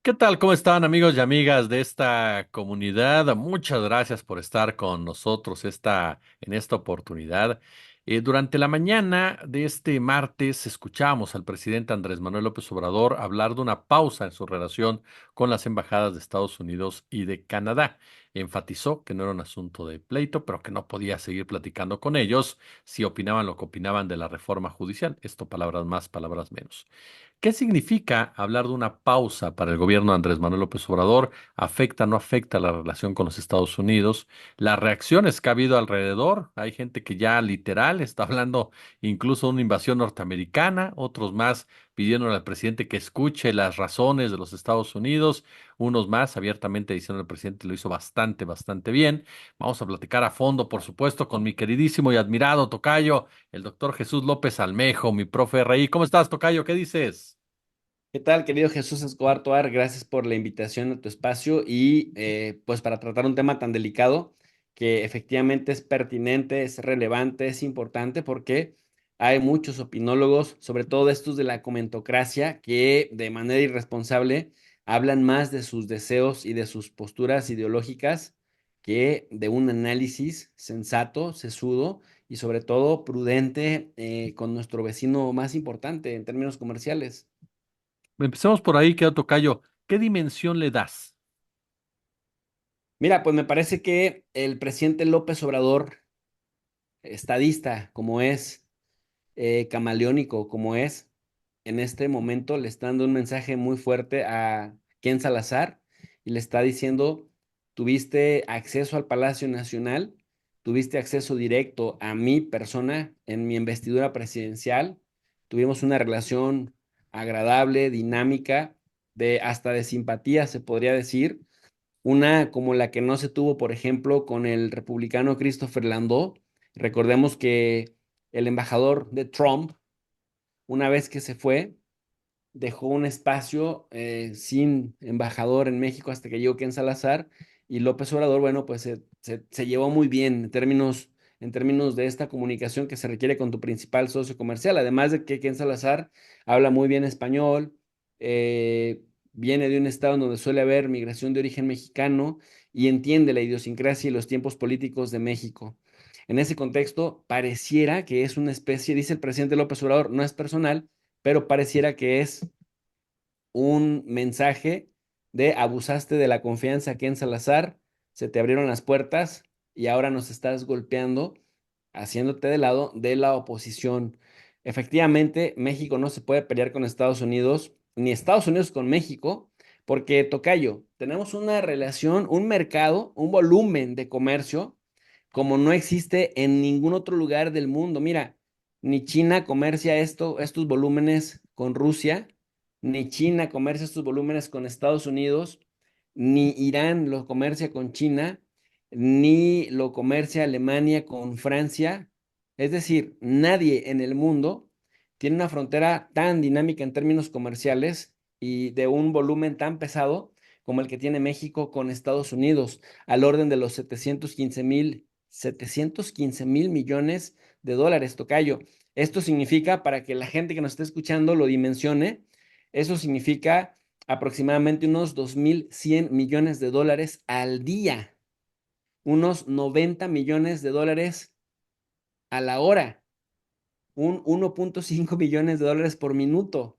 ¿Qué tal? ¿Cómo están amigos y amigas de esta comunidad? Muchas gracias por estar con nosotros en esta oportunidad. Durante la mañana de este martes escuchamos al presidente Andrés Manuel López Obrador hablar de una pausa en su relación con las embajadas de Estados Unidos y de Canadá. Enfatizó que no era un asunto de pleito, pero que no podía seguir platicando con ellos si opinaban lo que opinaban de la reforma judicial. Esto palabras más, palabras menos. ¿Qué significa hablar de una pausa para el gobierno de Andrés Manuel López Obrador? ¿Afecta o no afecta la relación con los Estados Unidos? Las reacciones que ha habido alrededor. Hay gente que ya literal está hablando incluso de una invasión norteamericana, otros más pidiéndole al presidente que escuche las razones de los Estados Unidos, unos más abiertamente diciendo que el presidente lo hizo bastante, bastante bien. Vamos a platicar a fondo, por supuesto, con mi queridísimo y admirado tocayo, el doctor Jesús López Almejo, mi profe RI. ¿Cómo estás, tocayo? ¿Qué dices? ¿Qué tal, querido Jesús Escobar Toar? Gracias por la invitación a tu espacio y pues para tratar un tema tan delicado que efectivamente es pertinente, es relevante, es importante porque hay muchos opinólogos, sobre todo estos de la comentocracia, que de manera irresponsable hablan más de sus deseos y de sus posturas ideológicas que de un análisis sensato, sesudo y sobre todo prudente con nuestro vecino más importante en términos comerciales. Empecemos por ahí, querido tocayo. ¿Qué dimensión le das? Mira, pues me parece que el presidente López Obrador, estadista como es, camaleónico como es, en este momento le está dando un mensaje muy fuerte a Ken Salazar y le está diciendo, tuviste acceso al Palacio Nacional, tuviste acceso directo a mi persona en mi investidura presidencial, tuvimos una relación agradable, dinámica, de hasta de simpatía, se podría decir una como la que no se tuvo, por ejemplo, con el republicano Christopher Landau. Recordemos que el embajador de Trump, una vez que se fue, dejó un espacio sin embajador en México hasta que llegó Ken Salazar y López Obrador, bueno, pues se llevó muy bien en términos de esta comunicación que se requiere con tu principal socio comercial, además de que Ken Salazar habla muy bien español, viene de un estado en donde suele haber migración de origen mexicano y entiende la idiosincrasia y los tiempos políticos de México. En ese contexto, pareciera que es una especie, dice el presidente López Obrador, no es personal, pero pareciera que es un mensaje de abusaste de la confianza aquí en Salazar, se te abrieron las puertas y ahora nos estás golpeando, haciéndote de lado de la oposición. Efectivamente, México no se puede pelear con Estados Unidos, ni Estados Unidos con México, porque, tocayo, tenemos una relación, un mercado, un volumen de comercio como no existe en ningún otro lugar del mundo. Mira, ni China comercia estos volúmenes con Rusia, ni China comercia estos volúmenes con Estados Unidos, ni Irán lo comercia con China, ni lo comercia Alemania con Francia. Es decir, nadie en el mundo tiene una frontera tan dinámica en términos comerciales y de un volumen tan pesado como el que tiene México con Estados Unidos, al orden de los 715 mil millones de dólares, tocayo. Esto significa, para que la gente que nos esté escuchando lo dimensione, eso significa aproximadamente unos 2.100 millones de dólares al día, unos 90 millones de dólares a la hora, un 1.5 millones de dólares por minuto.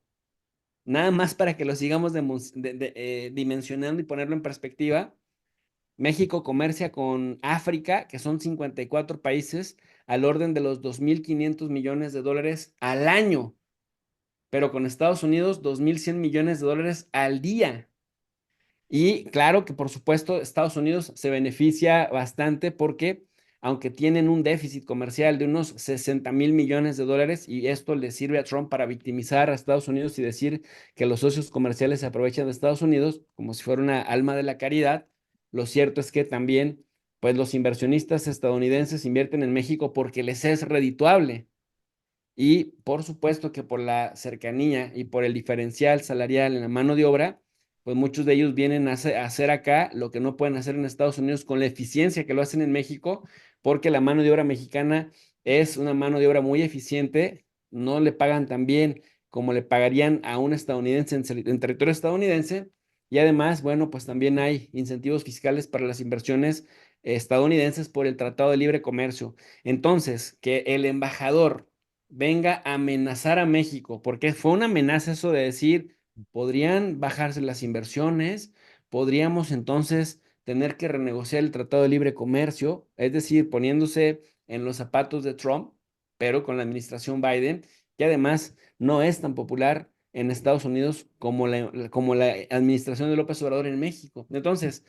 Nada más para que lo sigamos dimensionando y ponerlo en perspectiva. México comercia con África, que son 54 países, al orden de los 2.500 millones de dólares al año, pero con Estados Unidos 2.100 millones de dólares al día. Y claro que por supuesto Estados Unidos se beneficia bastante porque aunque tienen un déficit comercial de unos 60.000 millones de dólares y esto le sirve a Trump para victimizar a Estados Unidos y decir que los socios comerciales se aprovechan de Estados Unidos como si fuera una alma de la caridad, lo cierto es que también pues los inversionistas estadounidenses invierten en México porque les es redituable. Y por supuesto que por la cercanía y por el diferencial salarial en la mano de obra, pues muchos de ellos vienen a hacer acá lo que no pueden hacer en Estados Unidos con la eficiencia que lo hacen en México, porque la mano de obra mexicana es una mano de obra muy eficiente, no le pagan tan bien como le pagarían a un estadounidense en territorio estadounidense, Y además, bueno, pues también hay incentivos fiscales para las inversiones estadounidenses por el Tratado de Libre Comercio. Entonces, que el embajador venga a amenazar a México, porque fue una amenaza eso de decir, podrían bajarse las inversiones, podríamos entonces tener que renegociar el Tratado de Libre Comercio, es decir, poniéndose en los zapatos de Trump, pero con la administración Biden, que además no es tan popular en Estados Unidos como la administración de López Obrador en México. Entonces,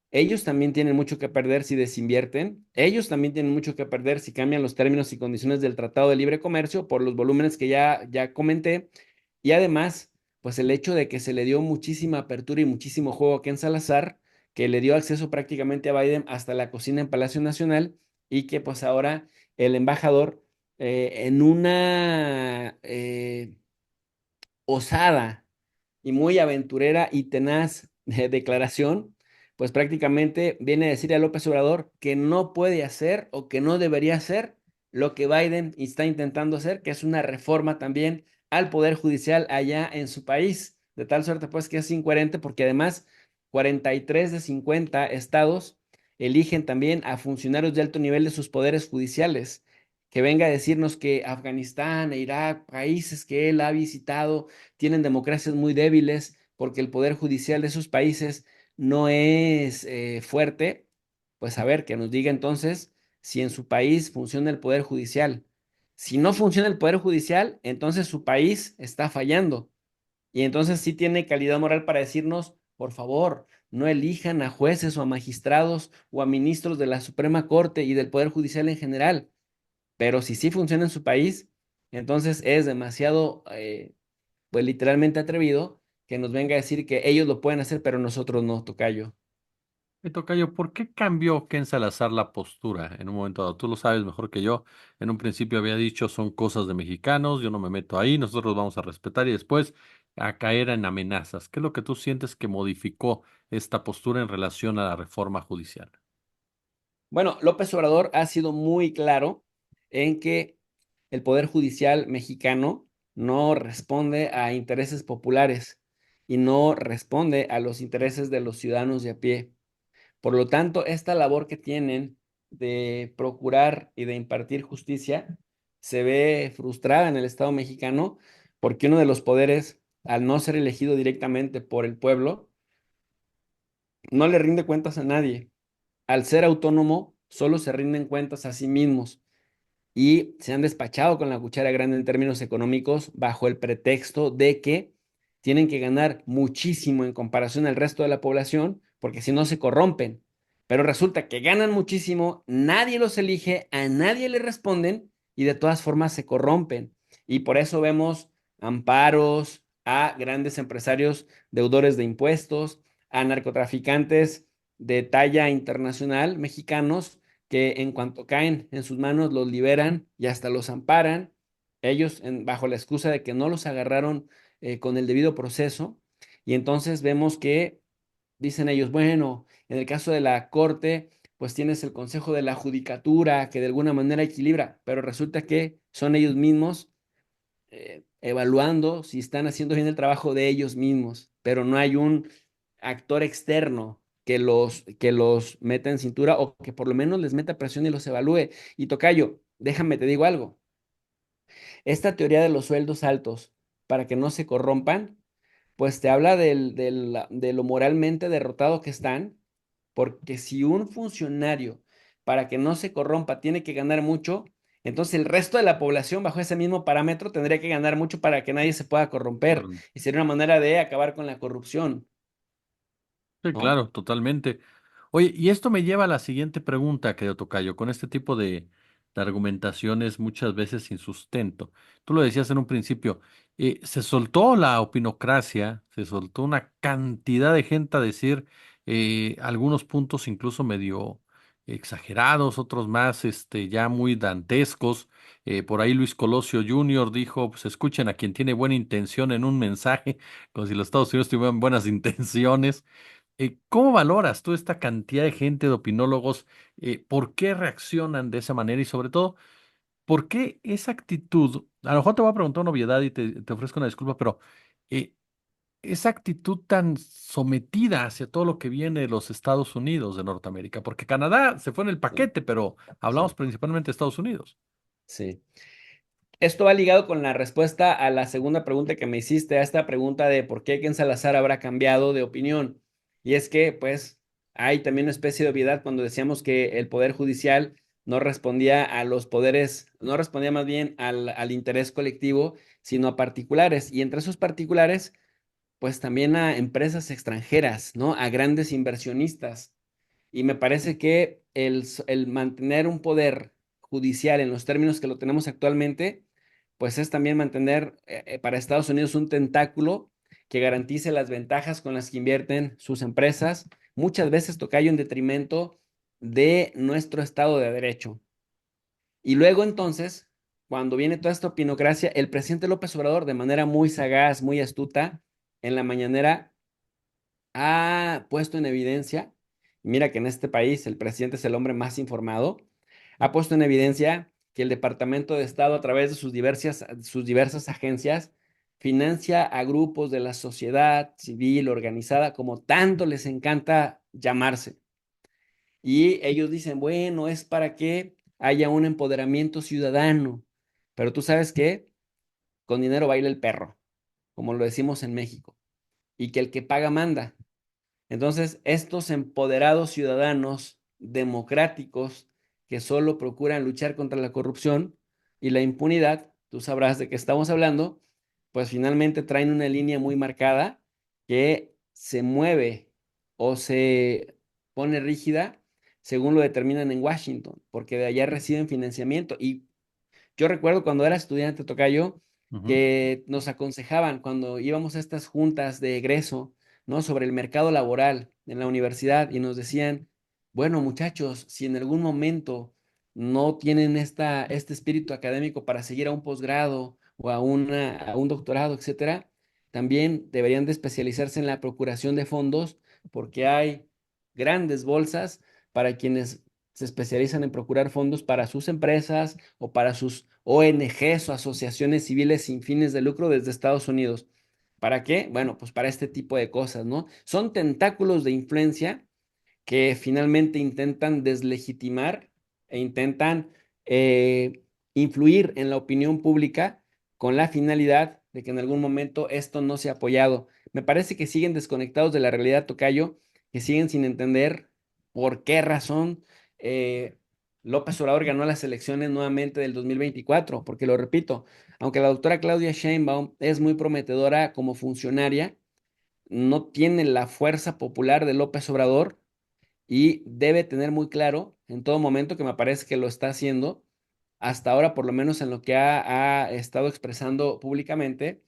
ellos también tienen mucho que perder si desinvierten, ellos también tienen mucho que perder si cambian los términos y condiciones del Tratado de Libre Comercio por los volúmenes que ya comenté, y además, pues el hecho de que se le dio muchísima apertura y muchísimo juego a Ken Salazar, que le dio acceso prácticamente a Biden hasta la cocina en Palacio Nacional, y que pues ahora el embajador en una osada y muy aventurera y tenaz declaración, pues prácticamente viene a decirle a López Obrador que no puede hacer o que no debería hacer lo que Biden está intentando hacer, que es una reforma también al Poder Judicial allá en su país, de tal suerte pues que es incoherente porque además 43 de 50 estados eligen también a funcionarios de alto nivel de sus poderes judiciales. Que venga a decirnos que Afganistán e Irak, países que él ha visitado, tienen democracias muy débiles porque el poder judicial de esos países no es fuerte, pues a ver, que nos diga entonces si en su país funciona el poder judicial. Si no funciona el poder judicial, entonces su país está fallando. Y entonces sí tiene calidad moral para decirnos, por favor, no elijan a jueces o a magistrados o a ministros de la Suprema Corte y del Poder Judicial en general. Pero si sí funciona en su país, entonces es demasiado pues literalmente atrevido que nos venga a decir que ellos lo pueden hacer, pero nosotros no, tocayo. Tocayo, ¿por qué cambió Ken Salazar la postura en un momento dado? Tú lo sabes mejor que yo. En un principio había dicho son cosas de mexicanos, yo no me meto ahí, nosotros vamos a respetar y después a caer en amenazas. ¿Qué es lo que tú sientes que modificó esta postura en relación a la reforma judicial? Bueno, López Obrador ha sido muy claro en que el Poder Judicial mexicano no responde a intereses populares y no responde a los intereses de los ciudadanos de a pie. Por lo tanto, esta labor que tienen de procurar y de impartir justicia se ve frustrada en el Estado mexicano porque uno de los poderes, al no ser elegido directamente por el pueblo, no le rinde cuentas a nadie. Al ser autónomo, solo se rinden cuentas a sí mismos y se han despachado con la cuchara grande en términos económicos bajo el pretexto de que tienen que ganar muchísimo en comparación al resto de la población, porque si no se corrompen. Pero resulta que ganan muchísimo, nadie los elige, a nadie le responden y de todas formas se corrompen. Y por eso vemos amparos a grandes empresarios deudores de impuestos, a narcotraficantes de talla internacional mexicanos que en cuanto caen en sus manos los liberan y hasta los amparan, ellos bajo la excusa de que no los agarraron con el debido proceso. Y entonces vemos que dicen ellos, bueno, en el caso de la corte, pues tienes el Consejo de la Judicatura que de alguna manera equilibra, pero resulta que son ellos mismos evaluando si están haciendo bien el trabajo de ellos mismos, pero no hay un actor externo que los meta en cintura o que por lo menos les meta presión y los evalúe. Y tocayo, déjame te digo algo. Esta teoría de los sueldos altos para que no se corrompan, pues te habla de lo moralmente derrotado que están, porque si un funcionario para que no se corrompa tiene que ganar mucho, entonces el resto de la población bajo ese mismo parámetro tendría que ganar mucho para que nadie se pueda corromper. Y sería una manera de acabar con la corrupción, Sí, ¿no? claro, totalmente. Oye, y esto me lleva a la siguiente pregunta, querido tocayo, con este tipo de argumentaciones muchas veces sin sustento. Tú lo decías en un principio, se soltó la opinocracia, se soltó una cantidad de gente a decir algunos puntos incluso medio exagerados, otros más ya muy dantescos. Por ahí Luis Colosio Jr. dijo, pues escuchen a quien tiene buena intención en un mensaje, como si los Estados Unidos tuvieran buenas intenciones. ¿Cómo valoras tú esta cantidad de gente, de opinólogos? ¿Por qué reaccionan de esa manera? Y sobre todo, ¿por qué esa actitud? A lo mejor te voy a preguntar una obviedad y te ofrezco una disculpa, pero eh, esa actitud tan sometida hacia todo lo que viene de los Estados Unidos de Norteamérica? Porque Canadá se fue en el Sí, paquete, pero hablamos sí, principalmente de Estados Unidos. sí. Esto va ligado con la respuesta a la segunda pregunta que me hiciste, a esta pregunta de por qué Ken Salazar habrá cambiado de opinión. Y es que, pues, hay también una especie de obviedad cuando decíamos que el Poder Judicial no respondía a los poderes, no respondía más bien al interés colectivo, sino a particulares. Y entre esos particulares, pues también a empresas extranjeras, ¿no? A grandes inversionistas. Y me parece que el mantener un poder judicial en los términos que lo tenemos actualmente, pues es también mantener para Estados Unidos un tentáculo que garantice las ventajas con las que invierten sus empresas, muchas veces tocayo en detrimento de nuestro Estado de Derecho. Y luego entonces, cuando viene toda esta opinocracia, el presidente López Obrador, de manera muy sagaz, muy astuta, en la mañanera ha puesto en evidencia, mira que en este país el presidente es el hombre más informado, ha puesto en evidencia que el Departamento de Estado a través de sus diversas agencias financia a grupos de la sociedad civil organizada, como tanto les encanta llamarse. Y ellos dicen, bueno, es para que haya un empoderamiento ciudadano. Pero tú sabes que con dinero baila el perro, como lo decimos en México, y que el que paga manda. Entonces, estos empoderados ciudadanos democráticos que solo procuran luchar contra la corrupción y la impunidad, tú sabrás de qué estamos hablando, pues finalmente traen una línea muy marcada que se mueve o se pone rígida según lo determinan en Washington, porque de allá reciben financiamiento. Y yo recuerdo cuando era estudiante, tocayo, Ujú. que nos aconsejaban cuando íbamos a estas juntas de egreso, ¿no? Sobre el mercado laboral en la universidad y nos decían, bueno, muchachos, si en algún momento no tienen este espíritu académico para seguir a un posgrado o a un doctorado, etcétera, también deberían de especializarse en la procuración de fondos porque hay grandes bolsas para quienes se especializan en procurar fondos para sus empresas o para sus ONGs o asociaciones civiles sin fines de lucro desde Estados Unidos. ¿Para qué? Bueno, pues para este tipo de cosas, ¿no? Son tentáculos de influencia que finalmente intentan deslegitimar e intentan eh, influir en la opinión pública con la finalidad de que en algún momento esto no sea apoyado. Me parece que siguen desconectados de la realidad, tocayo, que siguen sin entender por qué razón eh, López Obrador ganó las elecciones nuevamente del 2024, porque lo repito, aunque la doctora Claudia Sheinbaum es muy prometedora como funcionaria, no tiene la fuerza popular de López Obrador y debe tener muy claro en todo momento, que me parece que lo está haciendo, hasta ahora por lo menos en lo que ha estado expresando públicamente,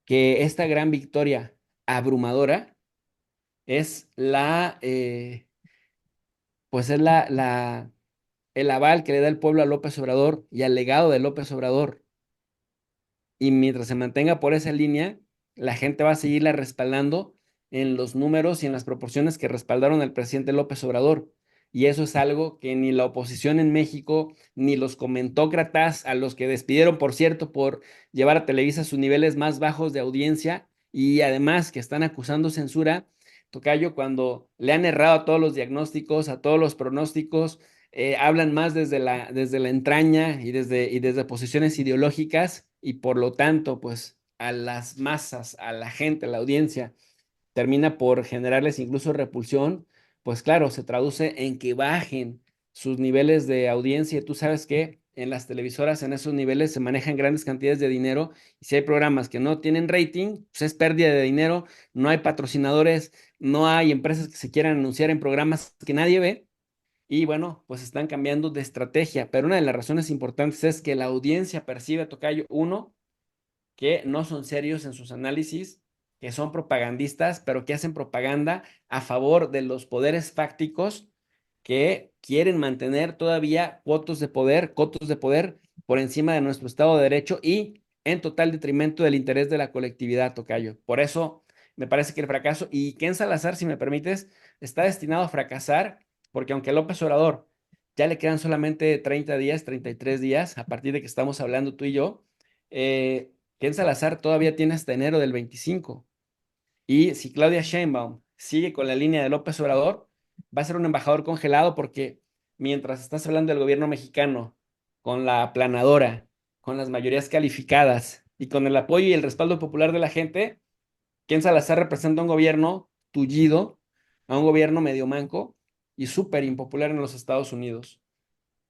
que esta gran victoria abrumadora es pues es el aval que le da el pueblo a López Obrador y al legado de López Obrador. Y mientras se mantenga por esa línea, la gente va a seguirla respaldando en los números y en las proporciones que respaldaron al presidente López Obrador. Y eso es algo que ni la oposición en México, ni los comentócratas, a los que despidieron, por cierto, por llevar a Televisa a sus niveles más bajos de audiencia, y además que están acusando censura, tocayo, cuando le han errado a todos los diagnósticos, a todos los pronósticos, hablan más desde la entraña y desde posiciones ideológicas y por lo tanto, pues a las masas, a la gente, a la audiencia, termina por generarles incluso repulsión, pues claro, se traduce en que bajen sus niveles de audiencia. Y tú sabes que en las televisoras en esos niveles se manejan grandes cantidades de dinero y si hay programas que no tienen rating, pues es pérdida de dinero, no hay patrocinadores, no hay empresas que se quieran anunciar en programas que nadie ve y bueno, pues están cambiando de estrategia, pero una de las razones importantes es que la audiencia percibe, tocayo, uno, que no son serios en sus análisis, que son propagandistas, pero que hacen propaganda a favor de los poderes fácticos que quieren mantener todavía cotos de poder por encima de nuestro Estado de Derecho y en total detrimento del interés de la colectividad, tocayo. Por eso me parece que el fracaso, y Ken Salazar, si me permites, está destinado a fracasar, porque aunque López Obrador ya le quedan solamente 30 días, 33 días, a partir de que estamos hablando tú y yo, Ken Salazar todavía tiene hasta enero del 25. Y si Claudia Sheinbaum sigue con la línea de López Obrador, va a ser un embajador congelado porque mientras estás hablando del gobierno mexicano, con la aplanadora, con las mayorías calificadas y con el apoyo y el respaldo popular de la gente, Ken Salazar representa un gobierno tullido, a un gobierno medio manco y súper impopular en los Estados Unidos.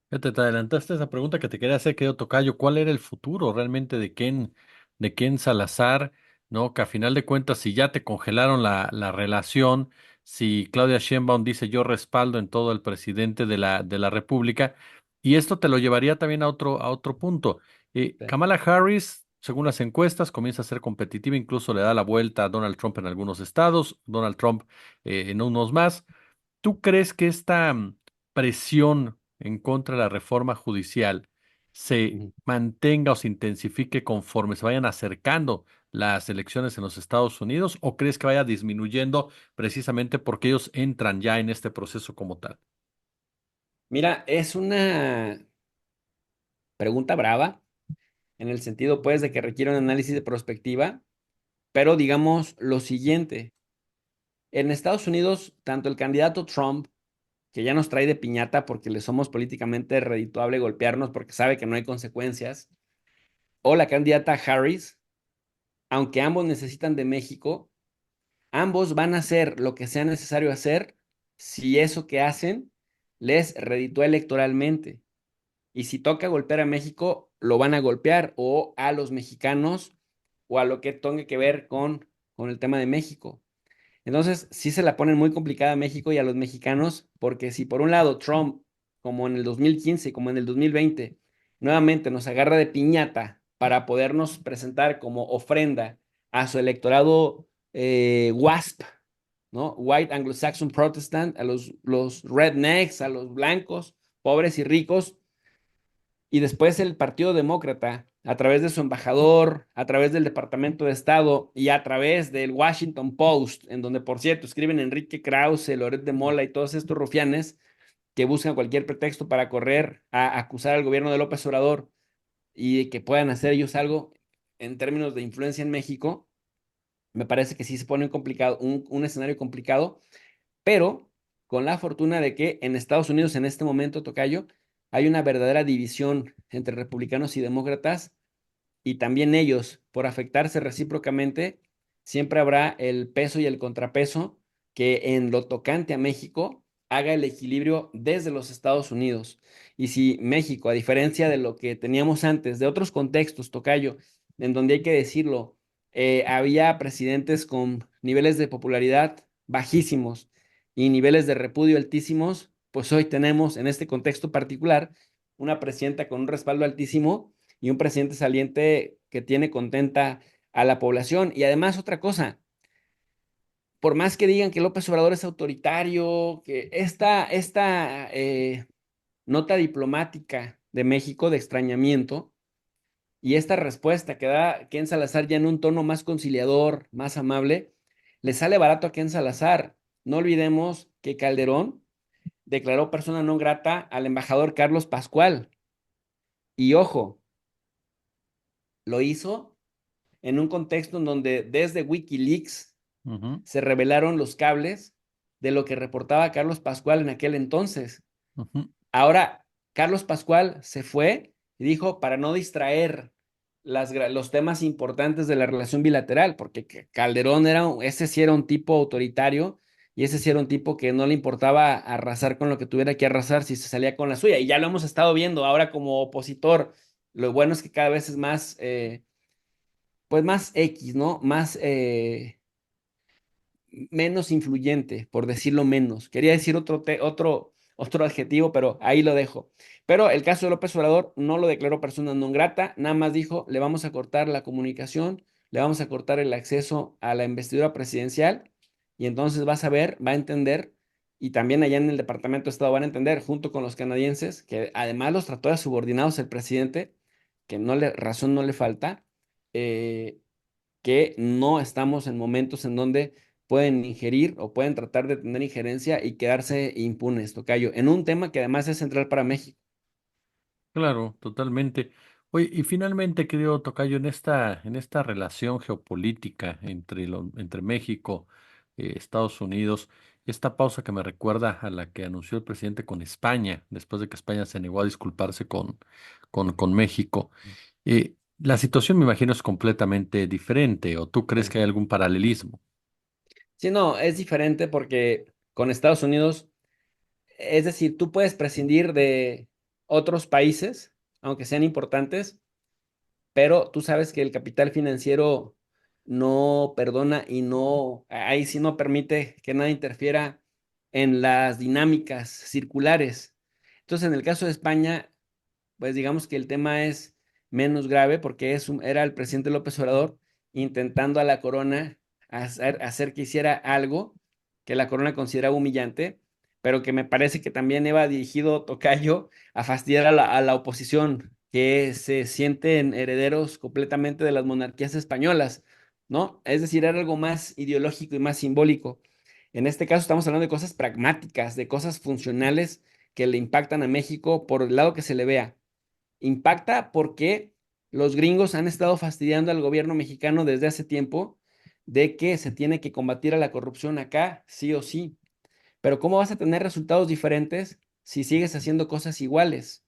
Fíjate, te adelantaste esa pregunta que te quería hacer, querido Tocayo. ¿Cuál era el futuro realmente de Ken Salazar? ¿No? Que a final de cuentas, si ya te congelaron la relación, si Claudia Sheinbaum dice yo respaldo en todo el presidente de la República, y esto te lo llevaría también a otro punto. Sí. Kamala Harris, según las encuestas, comienza a ser competitiva, incluso le da la vuelta a Donald Trump en algunos estados, Donald Trump en unos más. ¿Tú crees que esta presión en contra de la reforma judicial se Ujú. mantenga o se intensifique conforme se vayan acercando las elecciones en los Estados Unidos o crees que vaya disminuyendo precisamente porque ellos entran ya en este proceso como tal? Mira, es una pregunta brava en el sentido, pues, de que requiere un análisis de perspectiva, pero digamos lo siguiente. En Estados Unidos, tanto el candidato Trump, que ya nos trae de piñata porque le somos políticamente redituable golpearnos porque sabe que no hay consecuencias, o la candidata Harris, aunque ambos necesitan de México, ambos van a hacer lo que sea necesario hacer si eso que hacen les reditúa electoralmente. Y si toca golpear a México, lo van a golpear o a los mexicanos o a lo que tenga que ver con el tema de México. Entonces, sí se la ponen muy complicada a México y a los mexicanos, porque si por un lado Trump, como en el 2015, como en el 2020, nuevamente nos agarra de piñata para podernos presentar como ofrenda a su electorado WASP, ¿no? White Anglo-Saxon Protestant, a los rednecks, a los blancos, pobres y ricos, y después el Partido Demócrata, a través de su embajador, a través del Departamento de Estado y a través del Washington Post, en donde, por cierto, escriben Enrique Krause, Loret de Mola y todos estos rufianes que buscan cualquier pretexto para correr a acusar al gobierno de López Obrador y que puedan hacer ellos algo en términos de influencia en México, me parece que sí se pone un escenario complicado, pero con la fortuna de que en Estados Unidos en este momento, Tocayo, hay una verdadera división entre republicanos y demócratas y también ellos, por afectarse recíprocamente, siempre habrá el peso y el contrapeso que en lo tocante a México haga el equilibrio desde los Estados Unidos. Y si México, a diferencia de lo que teníamos antes, de otros contextos, Tocayo, en donde hay que decirlo, había presidentes con niveles de popularidad bajísimos y niveles de repudio altísimos, pues hoy tenemos en este contexto particular una presidenta con un respaldo altísimo y un presidente saliente que tiene contenta a la población. Y además otra cosa, por más que digan que López Obrador es autoritario, que esta nota diplomática de México de extrañamiento y esta respuesta que da Ken Salazar ya en un tono más conciliador, más amable, le sale barato a Ken Salazar. No olvidemos que Calderón declaró persona no grata al embajador Carlos Pascual. Y ojo, lo hizo en un contexto en donde desde Wikileaks Ujú, se revelaron los cables de lo que reportaba Carlos Pascual en aquel entonces. ujú. Ahora, Carlos Pascual se fue y dijo para no distraer los temas importantes de la relación bilateral, porque Calderón ese sí era un tipo autoritario y ese sí era un tipo que no le importaba arrasar con lo que tuviera que arrasar si se salía con la suya. Y ya lo hemos estado viendo ahora como opositor. Lo bueno es que cada vez es más, pues más X, ¿no? Más, menos influyente, por decirlo menos. Quería decir otro adjetivo, pero ahí lo dejo. Pero el caso de López Obrador no lo declaró persona non grata, nada más dijo, le vamos a cortar la comunicación, le vamos a cortar el acceso a la investidura presidencial y entonces vas a ver, va a entender, y también allá en el Departamento de Estado van a entender, junto con los canadienses, que además los trató de subordinados el presidente, que razón no le falta, eh, que no estamos en momentos en donde pueden ingerir o pueden tratar de tener injerencia y quedarse impunes, tocayo, en un tema que además es central para México. Claro, totalmente. Oye, y finalmente, querido Tocayo, en esta relación geopolítica entre México, Estados Unidos, esta pausa que me recuerda a la que anunció el presidente con España, después de que España se negó a disculparse con México, la situación me imagino es completamente diferente, ¿o tú crees Sí. que hay algún paralelismo? Sí, no, es diferente porque con Estados Unidos, es decir, tú puedes prescindir de otros países, aunque sean importantes, pero tú sabes que el capital financiero no perdona y no, ahí sí no permite que nada interfiera en las dinámicas circulares. Entonces, en el caso de España, pues digamos que el tema es menos grave porque era el presidente López Obrador intentando a la corona hacer que hiciera algo que la corona consideraba humillante, pero que me parece que también iba dirigido Tocayo a fastidiar a la oposición, que se sienten herederos completamente de las monarquías españolas, ¿no? Es decir, era algo más ideológico y más simbólico. En este caso estamos hablando de cosas pragmáticas, de cosas funcionales que le impactan a México por el lado que se le vea. Impacta porque los gringos han estado fastidiando al gobierno mexicano desde hace tiempo de que se tiene que combatir a la corrupción acá, sí o sí. Pero ¿cómo vas a tener resultados diferentes si sigues haciendo cosas iguales?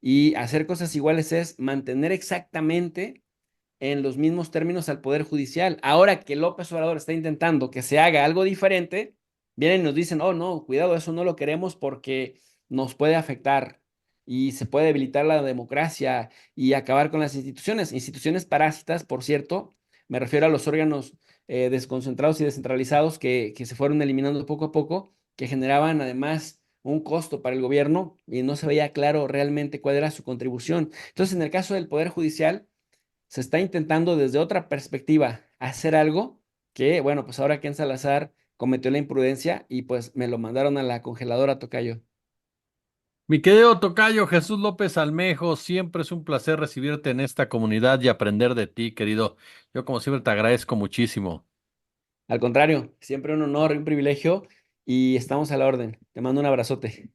Y hacer cosas iguales es mantener exactamente en los mismos términos al Poder Judicial. Ahora que López Obrador está intentando que se haga algo diferente, vienen y nos dicen, oh, no, cuidado, eso no lo queremos porque nos puede afectar y se puede debilitar la democracia y acabar con las instituciones. Instituciones parásitas, por cierto, me refiero a los órganos desconcentrados y descentralizados que se fueron eliminando poco a poco, que generaban además un costo para el gobierno y no se veía claro realmente cuál era su contribución. Entonces, en el caso del Poder Judicial, se está intentando desde otra perspectiva hacer algo que, bueno, pues ahora Ken Salazar cometió la imprudencia y pues me lo mandaron a la congeladora, tocayo. Mi querido Tocayo Jesús López Almejo, siempre es un placer recibirte en esta comunidad y aprender de ti, querido. Yo como siempre te agradezco muchísimo. Al contrario, siempre un honor y un privilegio y estamos a la orden. Te mando un abrazote.